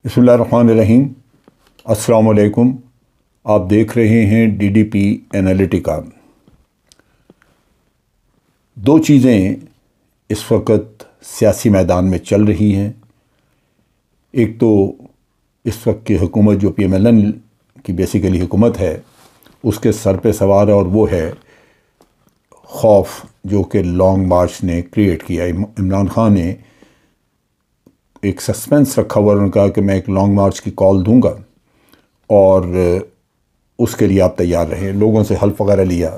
बिस्मिल्लाहिर्रहमानिर्रहीम। अस्सलाम वालेकुम। आप देख रहे हैं डीडीपी एनालिटिका। दो चीज़ें इस वक्त सियासी मैदान में चल रही हैं। एक तो इस वक्त की हुकूमत जो PMLN की बेसिकली हुकूमत है उसके सर पे सवार है, और वो है खौफ जो कि लॉन्ग मार्च ने क्रिएट किया। इमरान खान ने एक सस्पेंस रखा हुआ, उन्होंने कहा कि मैं एक लॉन्ग मार्च की कॉल दूंगा और उसके लिए आप तैयार रहें। लोगों से हल्फ वगैरह लिया,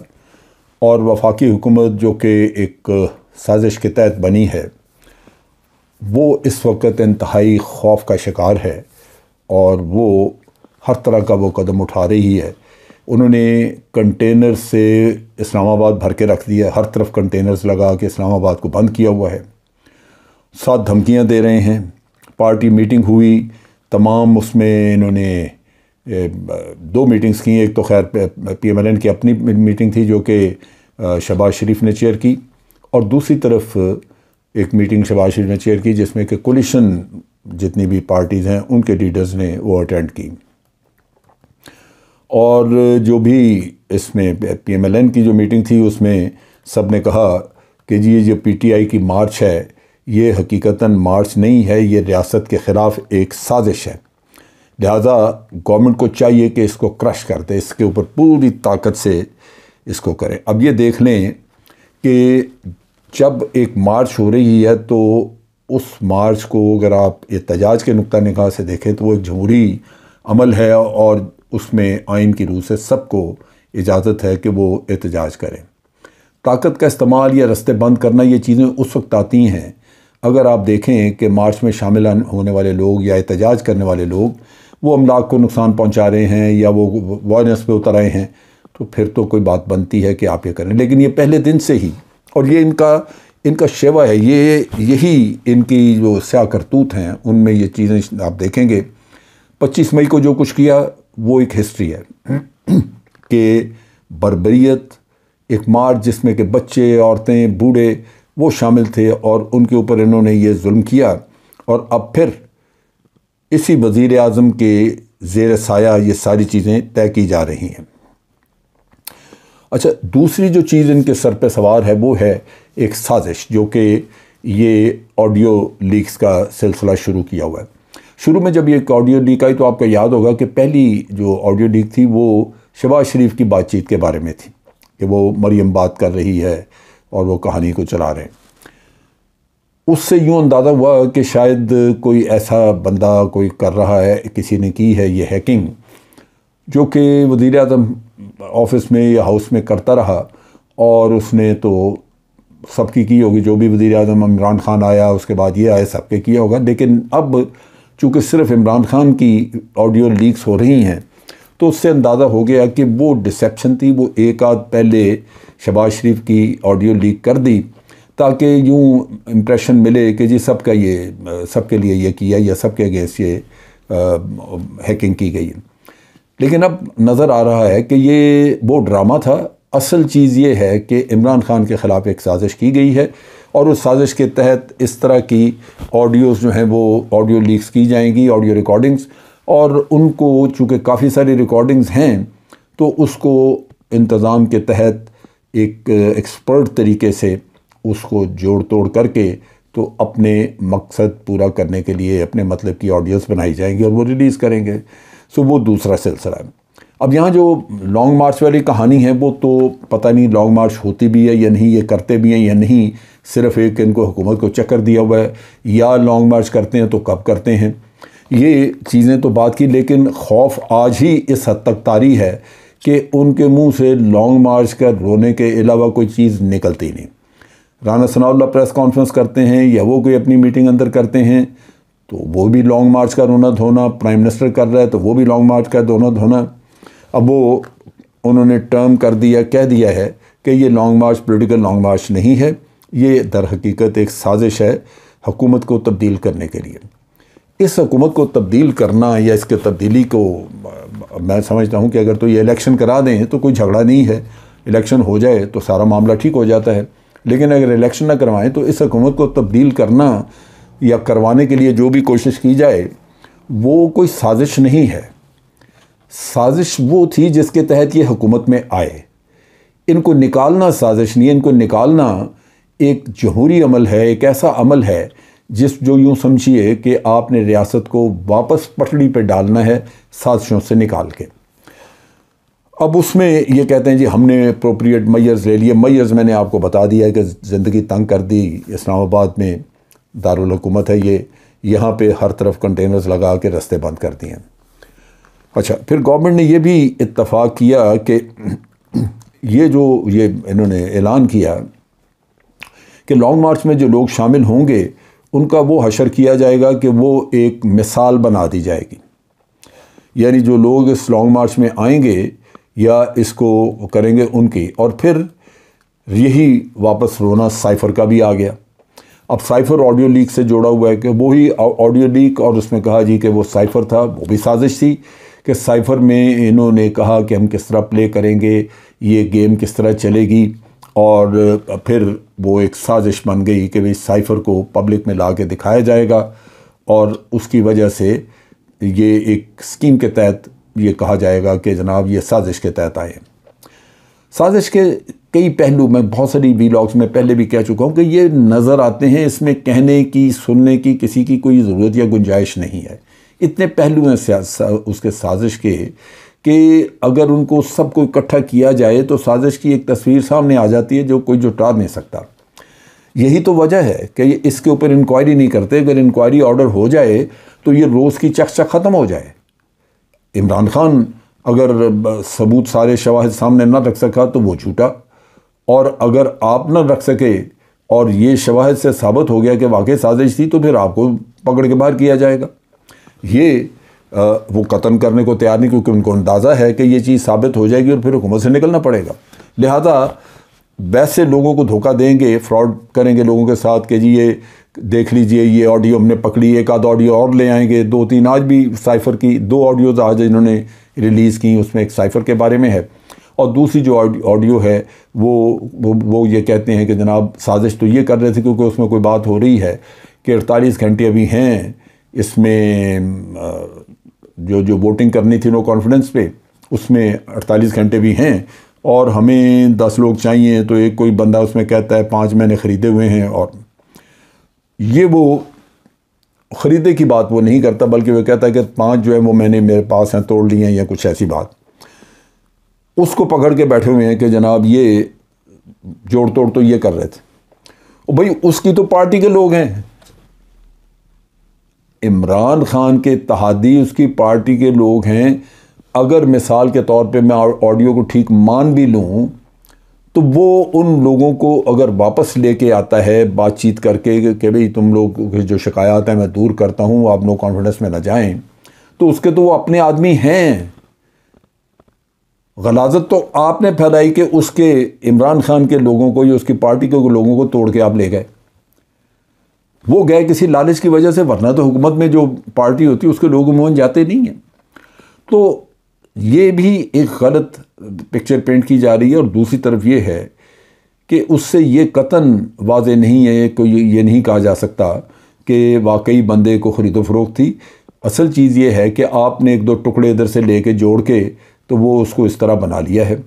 और वफाकी हुकूमत जो कि एक साजिश के तहत बनी है वो इस वक्त इंतहाई खौफ का शिकार है, और वो हर तरह का वो कदम उठा रही है। उन्होंने कंटेनर से इस्लामाबाद भर के रख दिया, हर तरफ कंटेनर्स लगा के इस्लामाबाद को बंद किया हुआ है। साथ धमकियां दे रहे हैं। पार्टी मीटिंग हुई तमाम, उसमें इन्होंने दो मीटिंग्स की। एक तो खैर PMLN की अपनी मीटिंग थी जो कि शहबाज शरीफ ने चेयर की, और दूसरी तरफ एक मीटिंग शहबाज शरीफ ने चेयर की जिसमें कि कोलिशन जितनी भी पार्टीज़ हैं उनके लीडर्स ने वो अटेंड की। और जो भी इसमें PMLN की जो मीटिंग थी उसमें सब ने कहा कि जी ये जो PTI की मार्च है ये हकीकतन मार्च नहीं है, ये रियासत के ख़िलाफ़ एक साजिश है। लिहाजा गवर्नमेंट को चाहिए कि इसको क्रश कर दे, इसके ऊपर पूरी ताकत से इसको करें। अब ये देख लें कि जब एक मार्च हो रही है तो उस मार्च को अगर आप एहतजाज के नुक्ता निगाह से देखें तो वो एक जमहूरी अमल है, और उसमें आइन की रूह से सबको इजाज़त है कि वो एहतजाज करें। ताकत का इस्तेमाल या रस्ते बंद करना, ये चीज़ें उस वक्त आती हैं अगर आप देखें कि मार्च में शामिल होने वाले लोग या एहतजाज करने वाले लोग वो अमलाक को नुकसान पहुंचा रहे हैं या वो वायलेंस पे उतर आए हैं, तो फिर तो कोई बात बनती है कि आप ये करें। लेकिन ये पहले दिन से ही, और ये इनका शेवा है, यही इनकी जो स्याह करतूत हैं उनमें ये चीज़ें आप देखेंगे। 25 मई को जो कुछ किया वो एक हिस्ट्री है कि बर्बरियत, एक मार्च जिसमें कि बच्चे, औरतें, बूढ़े वो शामिल थे, और उनके ऊपर इन्होंने ये जुल्म किया। और अब फिर इसी वज़ीर आज़म के ज़ेर साया ये सारी चीज़ें तय की जा रही हैं। अच्छा, दूसरी जो चीज़ इनके सर पे सवार है वो है एक साजिश, जो कि ये ऑडियो लीक्स का सिलसिला शुरू किया हुआ है। शुरू में जब ये ऑडियो लीक आई तो आपको याद होगा कि पहली जो ऑडियो लीक थी वो शहबाज शरीफ की बातचीत के बारे में थी कि वो मरियम बात कर रही है और वो कहानी को चला रहे हैं। उससे यूँ अंदाज़ा हुआ कि शायद कोई ऐसा बंदा कोई कर रहा है, किसी ने की है ये हैकिंग, जो कि वज़ीर आज़म ऑफिस में या हाउस में करता रहा, और उसने तो सबकी की होगी। जो भी वज़ीर आज़म इमरान खान आया उसके बाद ये आया, सबके किया होगा। लेकिन अब चूँकि सिर्फ इमरान खान की ऑडियो लीक्स हो रही हैं तो उससे अंदाज़ा हो गया कि वो डिसेप्शन थी। वो एक आध पहले शहबाज शरीफ की ऑडियो लीक कर दी ताकि यूँ इम्प्रेशन मिले कि जी सबके लिए ये किया या सबके अगेंस्ट ये हैकिंग की गई है। लेकिन अब नज़र आ रहा है कि ये वो ड्रामा था। असल चीज़ ये है कि इमरान खान के ख़िलाफ़ एक साजिश की गई है, और उस साजिश के तहत इस तरह की ऑडियोज़ जो हैं वो ऑडियो लीक्स की जाएंगी, ऑडियो रिकॉर्डिंग्स, और उनको चूँकि काफ़ी सारी रिकॉर्डिंग्स हैं तो उसको इंतज़ाम के तहत एक एक्सपर्ट तरीके से उसको जोड़ तोड़ करके तो अपने मकसद पूरा करने के लिए अपने मतलब की ऑडियोज़ बनाई जाएंगी और वो रिलीज़ करेंगे। सो वो दूसरा सिलसिला है। अब यहाँ जो लॉन्ग मार्च वाली कहानी है वो तो पता नहीं लॉन्ग मार्च होती भी है या नहीं, ये करते भी हैं या नहीं, सिर्फ एक इनको हुकूमत को चक्कर दिया हुआ है, या लॉन्ग मार्च करते हैं तो कब करते हैं, ये चीज़ें तो बात की। लेकिन खौफ आज ही इस हद तक तारी है कि उनके मुंह से लॉन्ग मार्च का रोने के अलावा कोई चीज़ निकलती नहीं। राना सनाउल्लाह प्रेस कॉन्फ्रेंस करते हैं या वो कोई अपनी मीटिंग अंदर करते हैं तो वो भी लॉन्ग मार्च का रोना धोना, प्राइम मिनिस्टर कर रहा है तो वो भी लॉन्ग मार्च का रोना धोना। अब वो उन्होंने टर्म कर दिया, कह दिया है कि ये लॉन्ग मार्च पॉलिटिकल लॉन्ग मार्च नहीं है, ये दर हकीकत एक साजिश है हुकूमत को तब्दील करने के लिए। इस हुकूमत को तब्दील करना या इसके तब्दीली को मैं समझता हूँ कि अगर तो ये इलेक्शन करा दें तो कोई झगड़ा नहीं है, इलेक्शन हो जाए तो सारा मामला ठीक हो जाता है। लेकिन अगर इलेक्शन ना करवाएं तो इस हुकूमत को तब्दील करना या करवाने के लिए जो भी कोशिश की जाए वो कोई साजिश नहीं है। साजिश वो थी जिसके तहत ये हुकूमत में आए। इनको निकालना साजिश नहीं है, इनको निकालना एक जमहूरी अमल है, एक ऐसा अमल है जो यूँ समझिए कि आपने रियासत को वापस पटड़ी पे डालना है साजिशों से निकाल के। अब उसमें ये कहते हैं जी हमने अप्रोप्रिएट मेजर्स ले लिए। मेजर्स मैंने आपको बता दिया है कि ज़िंदगी तंग कर दी। इस्लामाबाद में दारुल हुकूमत है ये, यहाँ पे हर तरफ कंटेनर्स लगा के रास्ते बंद कर दिए। अच्छा, फिर गवर्नमेंट ने ये भी इत्तफाक किया कि ये इन्होंने ऐलान किया कि लॉन्ग मार्च में जो लोग शामिल होंगे उनका वो हशर किया जाएगा कि वो एक मिसाल बना दी जाएगी। यानी जो लोग इस लॉन्ग मार्च में आएंगे या इसको करेंगे उनकी, और फिर यही वापस रोना साइफ़र का भी आ गया। अब साइफ़र ऑडियो लीक से जोड़ा हुआ है कि वही ऑडियो लीक, और उसमें कहा जी कि वो साइफ़र था, वो भी साजिश थी कि साइफ़र में इन्होंने कहा कि हम किस तरह प्ले करेंगे, ये गेम किस तरह चलेगी, और फिर वो एक साजिश बन गई कि भाई साइफ़र को पब्लिक में ला के दिखाया जाएगा और उसकी वजह से ये एक स्कीम के तहत ये कहा जाएगा कि जनाब ये साजिश के तहत आए। साजिश के कई पहलू मैं बहुत सारी वीलॉग्स में पहले भी कह चुका हूँ कि ये नज़र आते हैं, इसमें कहने की सुनने की किसी की कोई ज़रूरत या गुंजाइश नहीं है। इतने पहलू हैं उसके साजिश के कि अगर उनको सबको इकट्ठा किया जाए तो साजिश की एक तस्वीर सामने आ जाती है जो कोई जुटा नहीं सकता। यही तो वजह है कि इसके ऊपर इंक्वायरी नहीं करते। अगर इंक्वायरी ऑर्डर हो जाए तो ये रोज़ की चकचक ख़त्म हो जाए। इमरान खान अगर सबूत सारे शवाहिद सामने ना रख सका तो वो झूठा, और अगर आप ना रख सके और ये शवाहिद से साबित हो गया कि वाकई साजिश थी तो फिर आपको पकड़ के बाहर किया जाएगा। ये वो कत्ल करने को तैयार नहीं, क्योंकि उनको अंदाज़ा है कि ये चीज़ साबित हो जाएगी और फिर हुकूमत से निकलना पड़ेगा। लिहाजा वैसे लोगों को धोखा देंगे, फ्रॉड करेंगे लोगों के साथ कि जी ये देख लीजिए ये ऑडियो हमने पकड़ी, एक आध ऑडियो और ले आएंगे, 2-3 आज भी साइफ़र की 2 ऑडियोज़ आज इन्होंने रिलीज़ की, उसमें एक साइफ़र के बारे में है और दूसरी जो ऑडियो है वो ये कहते हैं कि जनाब साजिश तो ये कर रहे थे क्योंकि उसमें कोई बात हो रही है कि 48 घंटे अभी हैं इसमें, जो वोटिंग करनी थी नो कॉन्फिडेंस पे, उसमें 48 घंटे भी हैं और हमें 10 लोग चाहिए। तो एक कोई बंदा उसमें कहता है 5 मैंने ख़रीदे हुए हैं, और ये वो ख़रीदे की बात वो नहीं करता, बल्कि वो कहता है कि 5 जो है वो मैंने मेरे पास हैं, तोड़ लिए हैं या कुछ ऐसी बात। उसको पकड़ के बैठे हुए हैं कि जनाब ये जोड़ तोड़ तो ये कर रहे थे। और भाई उसकी तो पार्टी के लोग हैं, इमरान खान के इत्तेहादी उसकी पार्टी के लोग हैं। अगर मिसाल के तौर पे मैं ऑडियो को ठीक मान भी लूँ तो वो उन लोगों को अगर वापस लेके आता है बातचीत करके कि भाई तुम लोग जो शिकायत है मैं दूर करता हूँ, आप नो कॉन्फिडेंस में ना जाएं, तो उसके तो वो अपने आदमी हैं। गलाजत तो आपने फैलाई कि उसके इमरान खान के लोगों को या उसकी पार्टी के लोगों को तोड़ के आप ले गए। वो गए किसी लालच की वजह से, वरना तो हुकूमत में जो पार्टी होती है उसके लोग मोहन जाते नहीं हैं। तो ये भी एक गलत पिक्चर पेंट की जा रही है। और दूसरी तरफ ये है कि उससे ये कतन वाज़े नहीं है, कोई ये नहीं कहा जा सकता कि वाकई बंदे को ख़रीदो फरोख्त थी। असल चीज़ ये है कि आपने 1-2 टुकड़े इधर से लेके जोड़ के तो वो उसको इस तरह बना लिया है।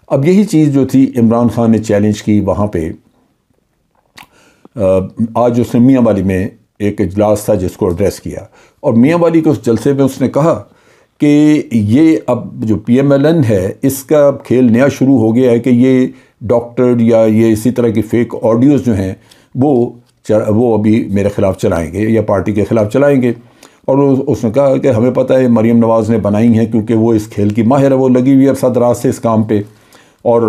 अब यही चीज़ जो थी इमरान खान ने चैलेंज की वहाँ पे। आज उसने मियाँ वाली में एक इजलास था जिसको एड्रेस किया, और मियाँ वाली के उस जलसे में उसने कहा कि ये अब जो PMLN है इसका खेल नया शुरू हो गया है कि ये डॉक्टर या ये इसी तरह की फ़ेक ऑडियोज़ जो हैं वो अभी मेरे ख़िलाफ़ चलाएँगे या पार्टी के ख़िलाफ़ चलाएँगे। और उसने कहा कि हमें पता है मरीम नवाज़ ने बनाई हैं क्योंकि वो इस खेल की माहिर है, वो लगी हुई है अरसा दराज से इस काम पे। और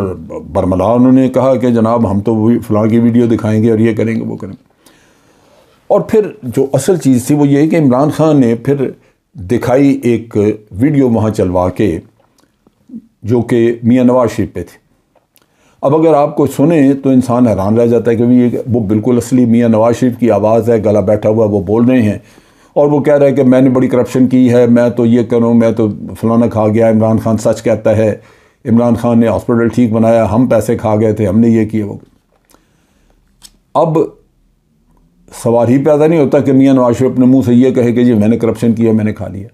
बरमला उन्होंने कहा कि जनाब हम तो वही फ़लाँ की वीडियो दिखाएंगे और ये करेंगे वो करेंगे। और फिर जो असल चीज़ थी वो ये कि इमरान खान ने फिर दिखाई एक वीडियो वहाँ चलवा के जो कि मियाँ नवाज शरीफ पे थी। अब अगर आपको सुने तो इंसान हैरान रह जाता है कि वो बिल्कुल असली मियाँ नवाज शरीफ की आवाज़ है, गला बैठा हुआ वो बोल रहे हैं और वो कह रहा है कि मैंने बड़ी करप्शन की है, मैं तो ये करूँ, मैं तो फलाना खा गया। इमरान खान सच कहता है, इमरान खान ने हॉस्पिटल ठीक बनाया, हम पैसे खा गए थे, हमने ये किया वो। अब सवाल ही पैदा नहीं होता कि मियाँ नवाज शरीफ अपने मुंह से ये कहे कि जी मैंने करप्शन किया, मैंने खा लिया।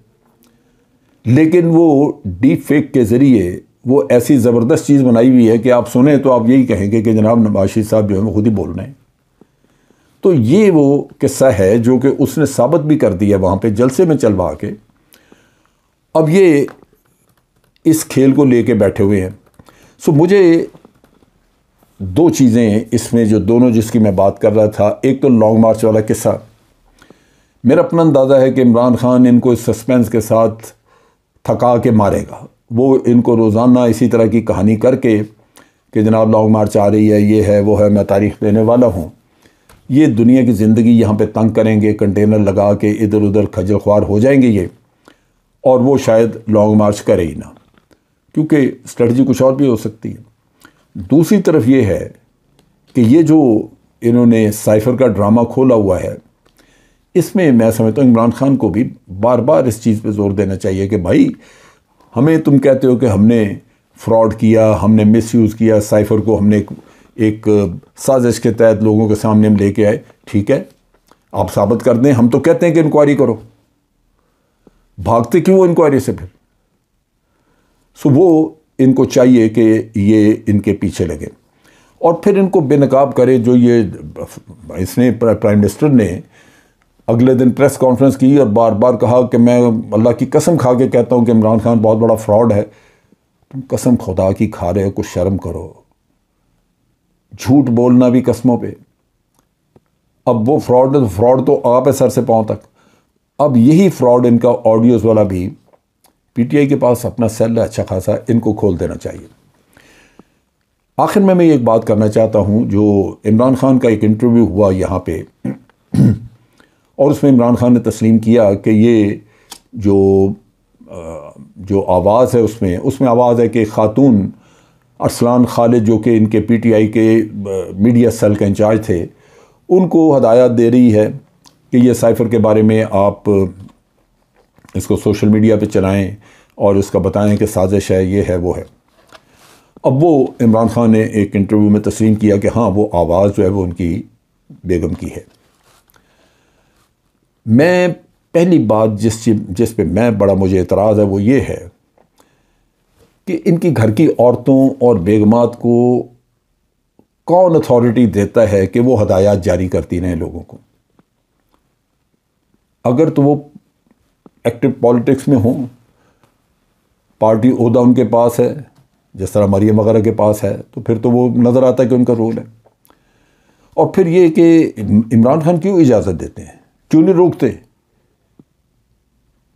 लेकिन वो डीप फेक के ज़रिए वो ऐसी ज़बरदस्त चीज़ बनाई हुई है कि आप सुने तो आप यही कहेंगे कि जनाब नवाज शरीफ साहब जो है वो खुद ही बोल रहे हैं। तो ये वो किस्सा है जो कि उसने साबित भी कर दिया वहाँ पे जलसे में चलवा के। अब ये इस खेल को लेके बैठे हुए हैं। सो मुझे दो चीज़ें इसमें जो दोनों जिसकी मैं बात कर रहा था, एक तो लॉन्ग मार्च वाला किस्सा, मेरा अपना अंदाज़ा है कि इमरान खान इनको इस सस्पेंस के साथ थका के मारेगा। वो इनको रोज़ाना इसी तरह की कहानी करके कि जनाब लॉन्ग मार्च आ रही है, ये है वो है, मैं तारीख देने वाला हूँ, ये दुनिया की ज़िंदगी यहाँ पे तंग करेंगे, कंटेनर लगा के इधर उधर खजल ख्वार हो जाएंगे ये, और वो शायद लॉन्ग मार्च करे ही ना, क्योंकि स्ट्रेटजी कुछ और भी हो सकती है। दूसरी तरफ ये है कि ये जो इन्होंने साइफ़र का ड्रामा खोला हुआ है, इसमें मैं समझता हूँ इमरान खान को भी बार बार इस चीज़ पे जोर देना चाहिए कि भाई हमें तुम कहते हो कि हमने फ्रॉड किया, हमने मिसयूज़ किया साइफ़र को, हमने एक साजिश के तहत लोगों के सामने हम लेके आए, ठीक है आप साबित कर दें, हम तो कहते हैं कि इंक्वायरी करो, भागते क्यों इंक्वायरी से फिर? सो वो इनको चाहिए कि ये इनके पीछे लगे और फिर इनको बेनकाब करे। जो ये इसने प्राइम मिनिस्टर ने अगले दिन प्रेस कॉन्फ्रेंस की और बार बार कहा कि मैं अल्लाह की कसम खा के कहता हूँ कि इमरान खान बहुत बड़ा फ्रॉड है। तुम कसम खुदा की खा रहे हो, कुछ शर्म करो, झूठ बोलना भी कस्मों पे। अब वो फ्रॉड तो आप है सर से पांव तक। अब यही फ्रॉड इनका ऑडियोज़ वाला भी पीटीआई के पास अपना सेल है अच्छा खासा, इनको खोल देना चाहिए। आखिर में मैं एक बात करना चाहता हूँ, जो इमरान खान का एक इंटरव्यू हुआ यहाँ पे और उसमें इमरान खान ने तस्लीम किया कि ये जो आवाज़ है उसमें आवाज़ है कि खातून अरसलान खालिद जो कि इनके पीटीआई के मीडिया सेल के इंचार्ज थे, उनको हदायत दे रही है कि ये साइफ़र के बारे में आप इसको सोशल मीडिया पे चलाएं और उसका बताएं कि साजिश है, ये है वो है। अब वो इमरान खान ने एक इंटरव्यू में तस्लीम किया कि हाँ वो आवाज़ जो है वो उनकी बेगम की है। मैं पहली बात जिस पे मैं बड़ा मुझे एतराज़ है वो ये है कि इनकी घर की औरतों और बेगमात को कौन अथॉरिटी देता है कि वो हदायत जारी करती रहें लोगों को? अगर तो वो एक्टिव पॉलिटिक्स में हों, पार्टी ओहदा उनके पास है जिस तरह मरियम वगैरह के पास है, तो फिर तो वो नज़र आता है कि उनका रोल है। और फिर ये कि इमरान खान क्यों इजाज़त देते हैं, क्यों नहीं रोकते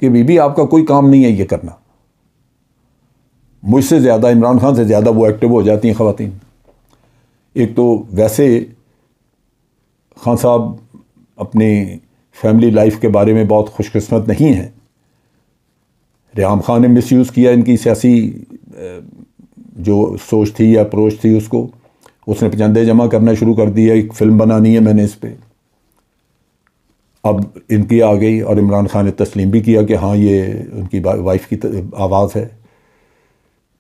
कि बीबी आपका कोई काम नहीं है ये करना? मुझसे ज़्यादा, इमरान खान से ज़्यादा वो एक्टिव हो जाती हैं ख़वातीन। एक तो वैसे खान साहब अपनी फैमिली लाइफ के बारे में बहुत खुशकिस्मत नहीं हैं। रियाम खान ने मिसयूज़ किया इनकी सियासी जो सोच थी या अप्रोच थी उसको, उसने चंदे जमा करना शुरू कर दिया, एक फ़िल्म बनानी है मैंने इस पर। अब इनकी आ गई और इमरान खान ने तस्लीम भी किया कि हाँ ये उनकी वाइफ की आवाज़ है।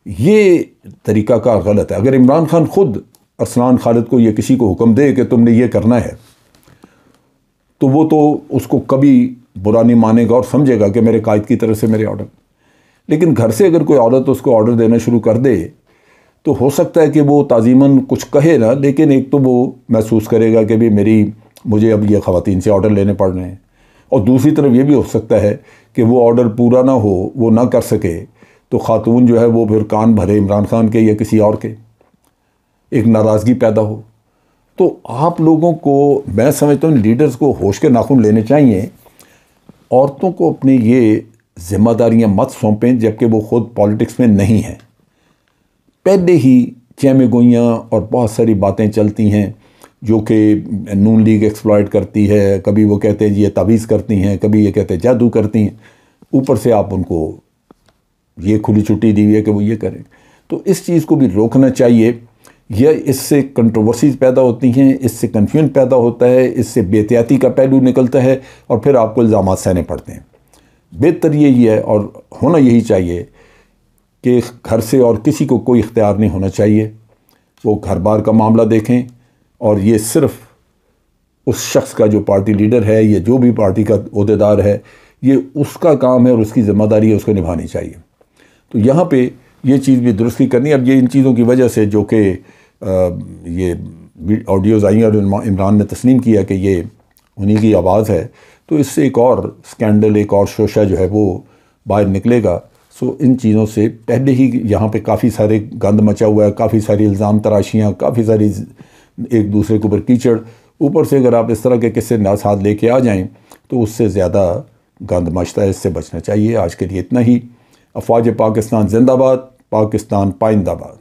ये तरीक़ाकार गलत है। अगर इमरान खान खुद अरसलान खालिद को ये किसी को हुक्म दे कि तुमने ये करना है, तो वो तो उसको कभी बुरा नहीं मानेगा और समझेगा कि मेरे कायद की तरफ से मेरे ऑर्डर। लेकिन घर से अगर कोई औरत उसको ऑर्डर देना शुरू कर दे तो हो सकता है कि वो ताज़ीमन कुछ कहे ना, लेकिन एक तो वो महसूस करेगा कि भी मुझे अब ये ख़वातीन से ऑर्डर लेने पड़ रहे हैं, और दूसरी तरफ ये भी हो सकता है कि वो ऑर्डर पूरा ना हो, वो ना कर सके, तो ख़ातून जो है वो फिर कान भरे इमरान खान के या किसी और के, एक नाराज़गी पैदा हो। तो आप लोगों को, मैं समझता हूँ लीडर्स को होश के नाखून लेने चाहिए। औरतों को अपनी ये जिम्मेदारियाँ मत सौंपें जबकि वो ख़ुद पॉलिटिक्स में नहीं हैं। पहले ही चैमेगोइयाँ और बहुत सारी बातें चलती हैं जो कि नून लीग एक्सप्लॉइट करती है। कभी वो कहते हैं ये तावीज़ करती हैं, कभी ये कहते हैं जादू करती हैं, ऊपर से आप उनको ये खुली छुट्टी दी हुई है कि वो ये करें। तो इस चीज़ को भी रोकना चाहिए। यह इससे कंट्रोवर्सीज पैदा होती हैं, इससे कन्फ्यूजन पैदा होता है, इससे बेहतियाती का पहलू निकलता है और फिर आपको इल्ज़ामात सहने पड़ते हैं। बेहतर यही है और होना यही चाहिए कि घर से और किसी को कोई इख्तियार नहीं होना चाहिए। वो घर बार का मामला देखें और ये सिर्फ उस शख्स का जो पार्टी लीडर है या जो भी पार्टी का ओहदेदार है, ये उसका काम है और उसकी ज़िम्मेदारी है, उसको निभानी चाहिए। तो यहाँ पे ये चीज़ भी दुरुस्ती करनी। अब ये इन चीज़ों की वजह से जो कि ये ऑडियोज़ आई और इमरान ने तस्लीम किया कि ये उन्हीं की आवाज़ है, तो इससे एक और स्कैंडल, एक और शोशा जो है वो बाहर निकलेगा। सो इन चीज़ों से पहले ही यहाँ पे काफ़ी सारे गंद मचा हुआ है, काफ़ी सारी इल्ज़ाम तराशियाँ, काफ़ी सारी एक दूसरे के ऊपर कीचड़, ऊपर से अगर आप इस तरह के किस्से साथ लेके आ जाएं तो उससे ज़्यादा गंद मचता है। इससे बचना चाहिए। आज के लिए इतना ही। अफवाज पाकिस्तान जिंदाबाद, पाकिस्तान पाइंदाबाद।